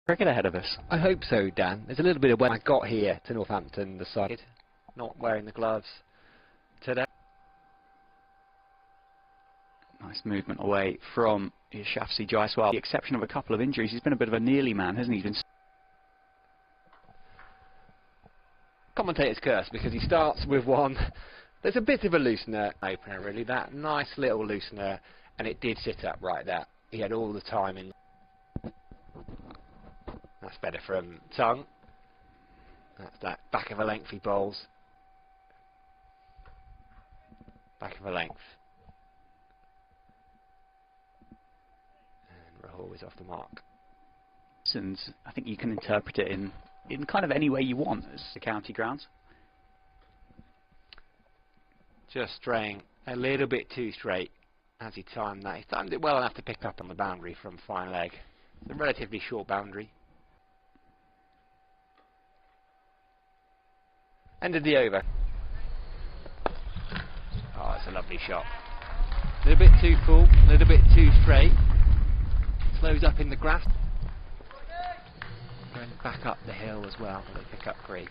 Cricket ahead of us. I hope so, Dan. There's a little bit of when I got here to Northampton, the side not wearing the gloves today. Nice movement away from Shafsi Jaiswal. With the exception of a couple of injuries, he's been a bit of a nearly man, hasn't he? Commentator's curse, because he starts with one. There's a bit of a loosener opener, really. That nice little loosener, and it did sit up right there. He had all the time in. That's better from Tongue. That's that back of a lengthy bowls. Back of a length. And Rahul is off the mark. And I think you can interpret it in kind of any way you want as the county grounds. Just straying a little bit too straight as he timed that. He timed it well enough to pick up on the boundary from fine leg. It's a relatively short boundary. Ended the over. Oh, it's a lovely shot. A little bit too full, a little bit too straight. Slows up in the grass. Going back up the hill as well. They pick up three.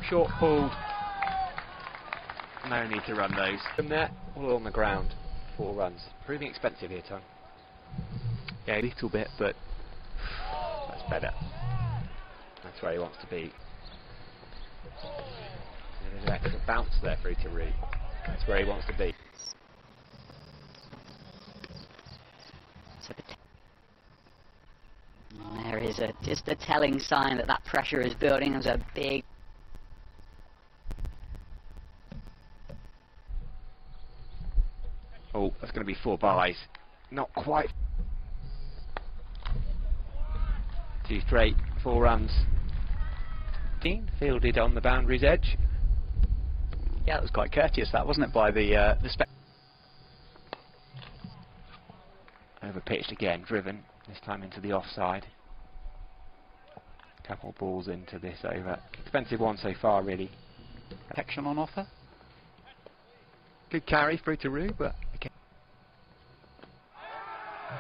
Short pulled. No need to run those. From there, all on the ground. 4 runs. Proving expensive here, Tom. Yeah, a little bit, but that's better. That's where he wants to be. There's an extra bounce there through to Roo. That's where he wants to be. And there is just a telling sign that that pressure is building. There's a big. Oh, that's going to be 4 byes. Not quite. 2 straight, 4 runs. Fielded on the boundary's edge. Yeah, that was quite courteous, that, wasn't it, by the Over pitched again, driven, this time into the offside. Couple balls into this over. Expensive one so far, really. protection on offer. Good carry through to Roo, but again.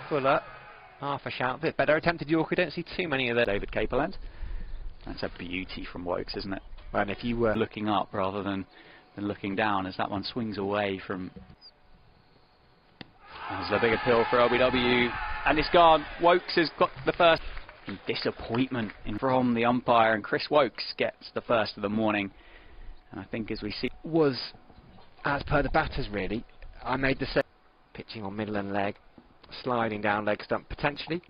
Fuller, half a shout, a bit better. Attempted Yorker, don't see too many of those. David Caperland. That's a beauty from Wokes, isn't it? And if you were looking up rather than looking down, as that one swings away from. There's a big appeal for LBW, and it's gone. Wokes has got the first. And disappointment from the umpire, and Chris Wokes gets the first of the morning. And I think, as we see, was as per the batters really. I made the same. Pitching on middle and leg, sliding down leg stump potentially.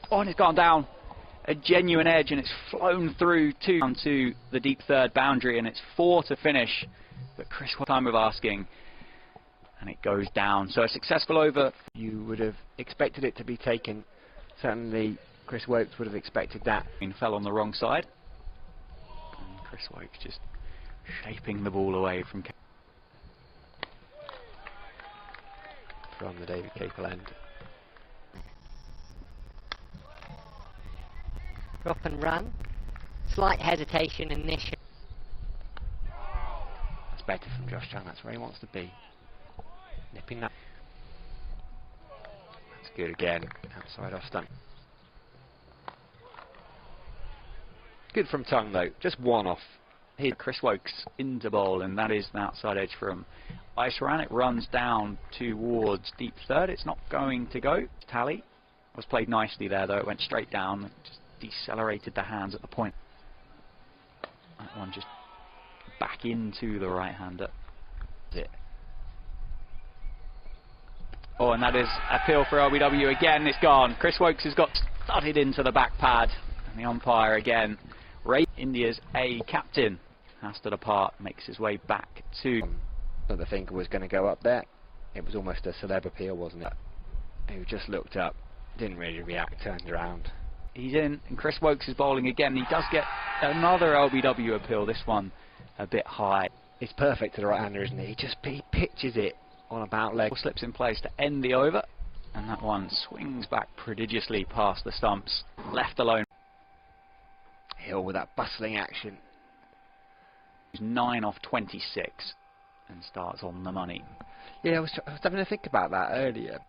Oh, and it's gone down. A genuine edge, and it's flown through down to the deep third boundary, and it's 4 to finish. But Chris, what time of asking? And it goes down. So a successful over. You would have expected it to be taken. Certainly Chris Wokes would have expected that. And fell on the wrong side. And Chris Wokes just shaping the ball away from the David Capel end. Drop and run. Slight hesitation initially. That's better from Josh Chung. That's where he wants to be. Nipping that. That's good again. Outside off stump. Good from Tongue though. Just one off. Here, Chris Wokes into bowl, and that is the outside edge from Iceran. It runs down towards deep third. It's not going to go. Tally was played nicely there though. It went straight down. Just decelerated the hands at the point. That one just back into the right-hander. That's it. Oh, and that is appeal for LBW again. It's gone. Chris Wokes has got studded into the back pad, and the umpire again. Ray, India's A captain, has to depart, makes his way back to. But the finger was going to go up there. It was almost a celeb appeal, wasn't it? Who just looked up, didn't really react, turned around. He's in, and Chris Wokes is bowling again. He does get another LBW appeal. This one a bit high. It's perfect to the right-hander, isn't it? He pitches it on about leg. Slips in place to end the over, and that one swings back prodigiously past the stumps, left alone. Hill with that bustling action. He's 9 off 26 and starts on the money. Yeah, I was having to think about that earlier.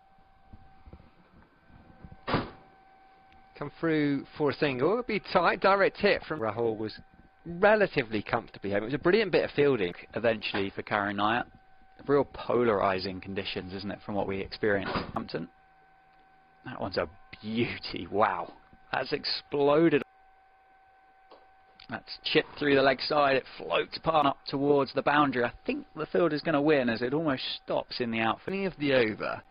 come through for a single. It would be tight, direct hit from Rahul was relatively comfortably home. It was a brilliant bit of fielding. Eventually for Karen Nyatt. Real polarising conditions, isn't it, from what we experienced at Hampton. That one's a beauty. Wow. That's exploded. That's chipped through the leg side. It floats up towards the boundary. I think the fielder's going to win as it almost stops in the outfield. Beginning of the over.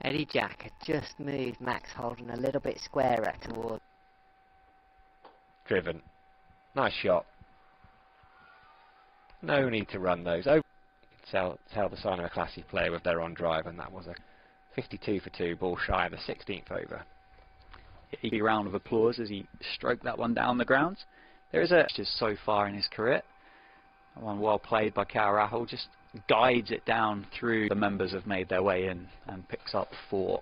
Eddie Jack had just moved Max Holden a little bit squarer towards. Driven. Nice shot. No need to run those. Oh, tell the sign of a classy player with their on drive, and that was a 52 for 2 ball shy of the 16th over. A round of applause as he stroked that one down the grounds. There is a just so far in his career. One well played by Rahul, just guides it down through. The members have made their way in and picks up 4.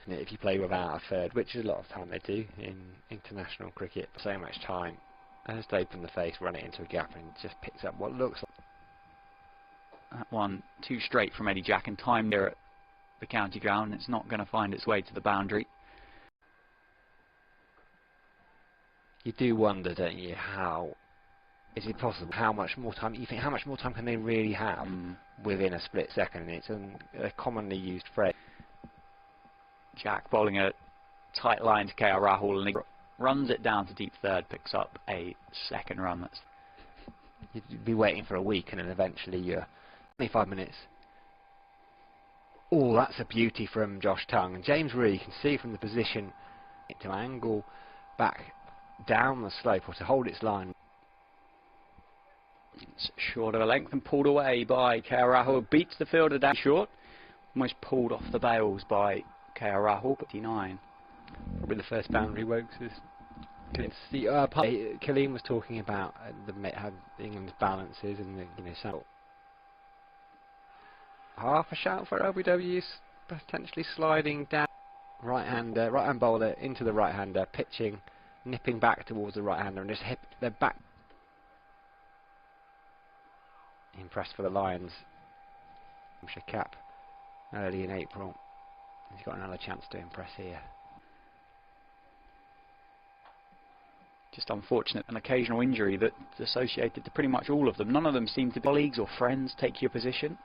If you play without a third, which is a lot of time they do in international cricket, so much time, just open the face, run it into a gap, and just picks up what looks like. That one too straight from Eddie Jack and timed there at the county ground. It's not going to find its way to the boundary. You do wonder, don't you, how is it possible? How much more time? You think, how much more time can they really have within a split second? And it's a commonly used phrase. Jack bowling a tight line to Rahul, and he runs it down to deep third, picks up a second run. That's You'd be waiting for a week, and then eventually you're 25 minutes. Oh, that's a beauty from Josh Tongue. And James Reed, you can see from the position to angle back down the slope or to hold its line. It's short of a length and pulled away by Rahul. Beats the fielder down short. Almost pulled off the bails by Rahul, 59. Probably the first boundary Wokes is. Kaleem was talking about how England's balances and so half a shout for LBW's potentially sliding down. Right-hand bowler into the right-hander, pitching, nipping back towards the right-hander, and just hit their back. Impressed for the Lions. Cap early in April. He's got another chance to impress here. Just unfortunate, an occasional injury that's associated to pretty much all of them. None of them seem to be colleagues or friends take your position.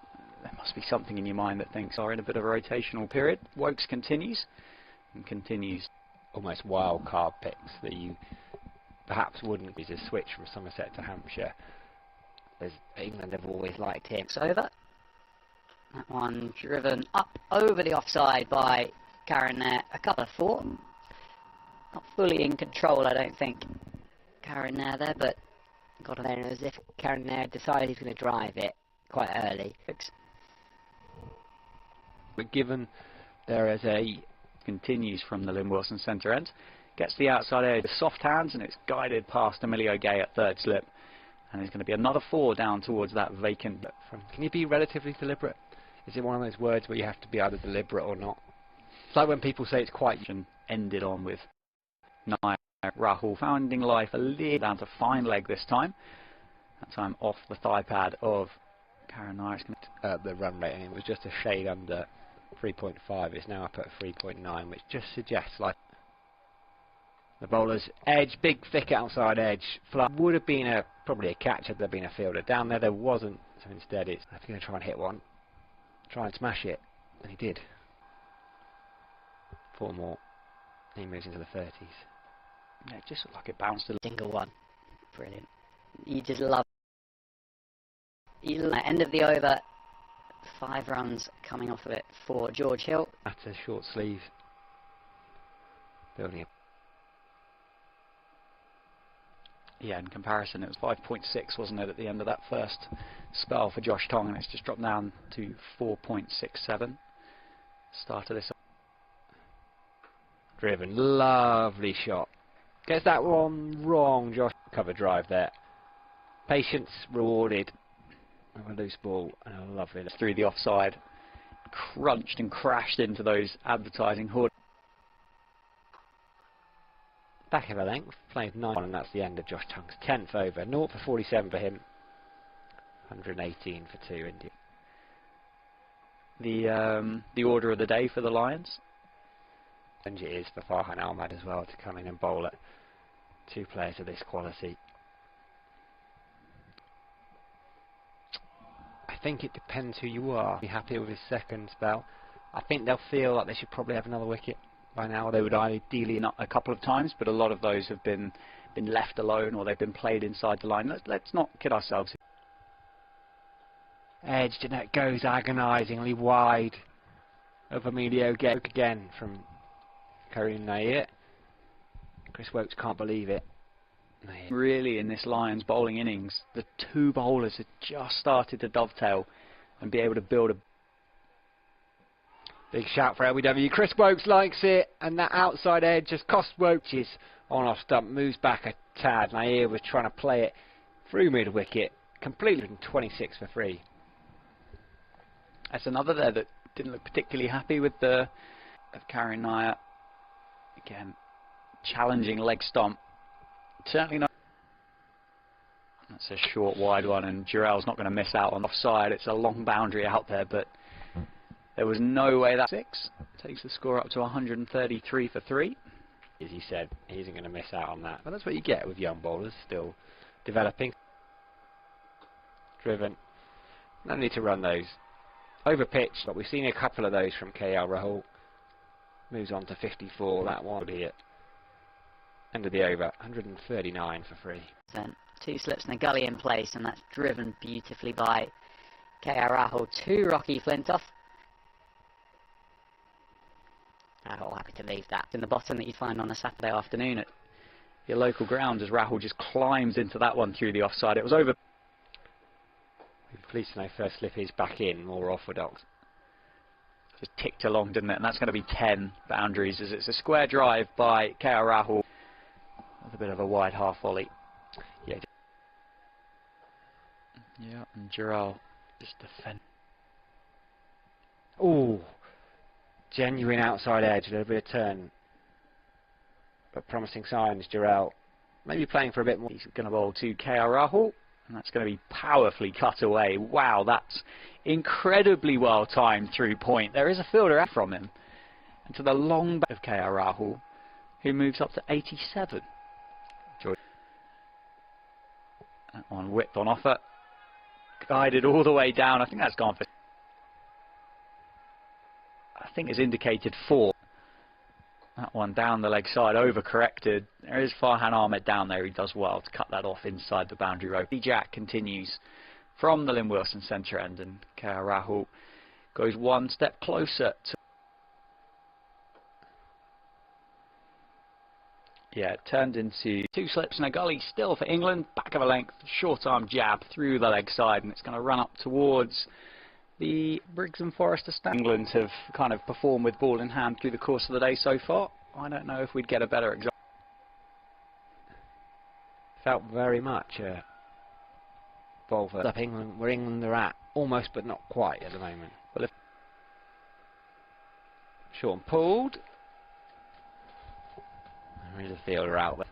There must be something in your mind that thinks are in a bit of a rotational period. Wokes continues and continues. Almost wild card picks that you perhaps wouldn't. He's a switch from Somerset to Hampshire. As England have always liked him. It's over. That one driven up over the offside by Karen Nair. A couple of 4. Not fully in control, I don't think, Karen Nair there, but got it there as if Karen Nair decided he's going to drive it quite early. But given there is a continues from the Lynn Wilson centre end, gets the outside edge, soft hands, and it's guided past Emilio Gay at third slip. And there's going to be another 4 down towards that vacant. Can you be relatively deliberate? Is it one of those words where you have to be either deliberate or not? It's like when people say it's quite. Ended on with Rahul finding life a little down to fine leg this time. That time off the thigh pad of Karen Nair. The run rate, and it was just a shade under 3.5. It's now up at 3.9, which just suggests like the bowler's edge, big thick outside edge. Would have been probably a catch had there been a fielder down there. There wasn't, so instead it's I'm going to try and hit one, try and smash it, and he did. 4 more. He moves into the 30s. Yeah, it just looked like it bounced a single one. Brilliant. You just love it. End of the over. 5 runs coming off of it for George Hill. That's a short sleeve. Building up. Yeah, in comparison, it was 5.6, wasn't it, at the end of that first spell for Josh Tongue, and it's just dropped down to 4.67. Start of this. Driven, lovely shot. Gets that one wrong, Josh. Cover drive there. Patience rewarded. A loose ball and a lovely through the offside. Crunched and crashed into those advertising hood. Back of a length, played 9, and that's the end of Josh Tongue's 10th over. 0 for 47 for him. 118 for 2 India. The order of the day for the Lions. And it is for Farhan Ahmad as well to come in and bowl at two players of this quality. I think it depends who you are. Be happy with his second spell. I think they'll feel like they should probably have another wicket by now. They would ideally not a couple of times, but a lot of those have been left alone or they've been played inside the line. Let's not kid ourselves. Edged, and it goes agonisingly wide over Emilio again from Karim Nair. Chris Wokes can't believe it. Really, in this Lions bowling innings, the two bowlers had just started to dovetail and be able to build a big shout for LBW. Chris Wokes likes it, and that outside edge just cost Wokes on off stump, moves back a tad. Nair was trying to play it through mid wicket, completely 26 for 3. That's another there that didn't look particularly happy with the of Karim Nair. Again, challenging leg stomp. Certainly not. That's a short wide one, and Jarrell's not going to miss out on the offside. It's a long boundary out there, but there was no way that 6 takes the score up to 133 for 3. As he said, he isn't going to miss out on that. But that's what you get with young bowlers still developing. Driven. No need to run those over pitch, but we've seen a couple of those from KL Rahul. Moves on to 54. That one will be it. End of the over, 139 for 3. Then 2 slips and a gully in place, and that's driven beautifully by KR Rahul to Rocky Flintoff. Rahul happy to leave that in the bottom that you'd find on a Saturday afternoon at your local ground as Rahul just climbs into that one through the offside. It was over. We're pleased to know first slip is back in, more orthodox. Just ticked along, didn't it? And that's going to be 10 boundaries as it's a square drive by KR Rahul. With a bit of a wide half volley. Yeah, and Jarrell just defend. Oh, genuine outside edge, a little bit of turn. But promising signs, Jarrell. Maybe playing for a bit more. He's going to bowl to KR Rahul, and that's going to be powerfully cut away. Wow, that's incredibly well timed through point. There is a fielder out from him. And to the long back of KR Rahul, who moves up to 87. That one whipped on offer, guided all the way down. I think that's gone for. I think it's indicated 4. That one down the leg side, overcorrected. There is Farhan Ahmad down there. He does well to cut that off inside the boundary rope. Jack continues from the Lynn Wilson centre end, and KR Rahul goes one step closer to. Yeah, it turned into 2 slips and a gully still for England. Back of a length, short arm jab through the leg side, and it's going to run up towards the Briggs and Forrester stand. England have kind of performed with ball in hand through the course of the day so far. I don't know if we'd get a better example. Felt very much ball for up England, where England are at, almost but not quite at the moment. Well, if short and pulled. There is a fielder out there.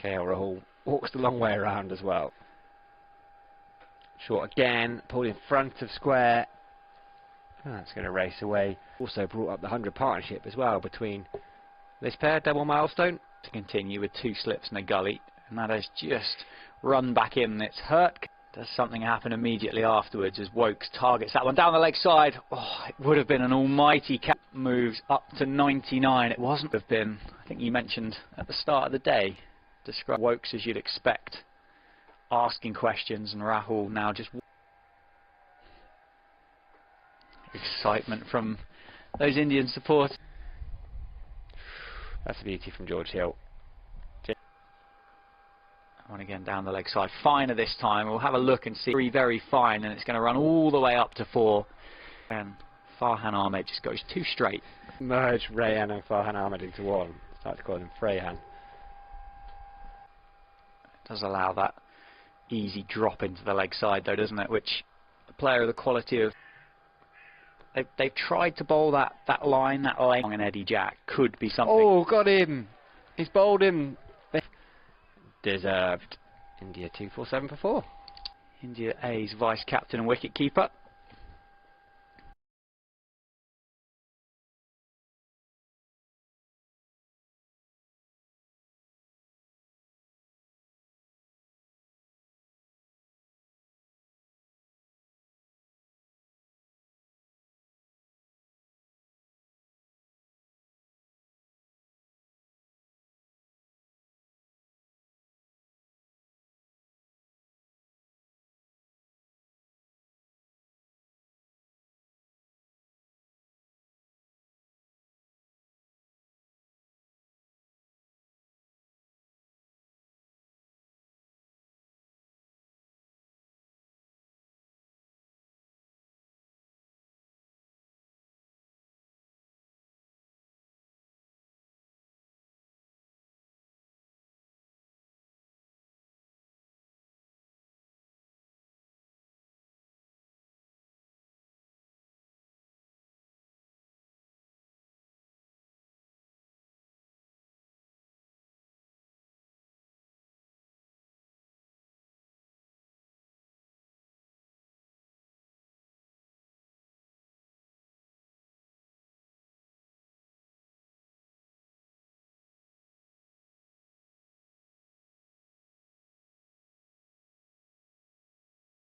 KL Rahul walks the long way around as well. Short again, pulled in front of square. That's going to race away. Also brought up the 100 partnership as well between this pair, double milestone. To continue with 2 slips and a gully, and that has just run back in. It's hurt. Does something happen immediately afterwards as Wokes targets that one down the leg side. Oh, it would have been an almighty catch. Moves up to 99. It wasn't have been. I think you mentioned at the start of the day, describe Wokes as you'd expect, asking questions, and Rahul now just excitement from those Indian supporters. That's a beauty from George Hill. One again down the leg side, finer this time. We'll have a look and see. Very fine, and it's going to run all the way up to 4. And Farhan Ahmad just goes 2 straight. Merge Rayan and Farhan Ahmad into one. Start to call him Freyhan. It does allow that easy drop into the leg side, though, doesn't it? Which a player of the quality of they've tried to bowl that line, that lane, and Eddie Jack could be something. Oh, got him! He's bowled him. Deserved. India 247 for 4. India A's vice captain and wicket keeper.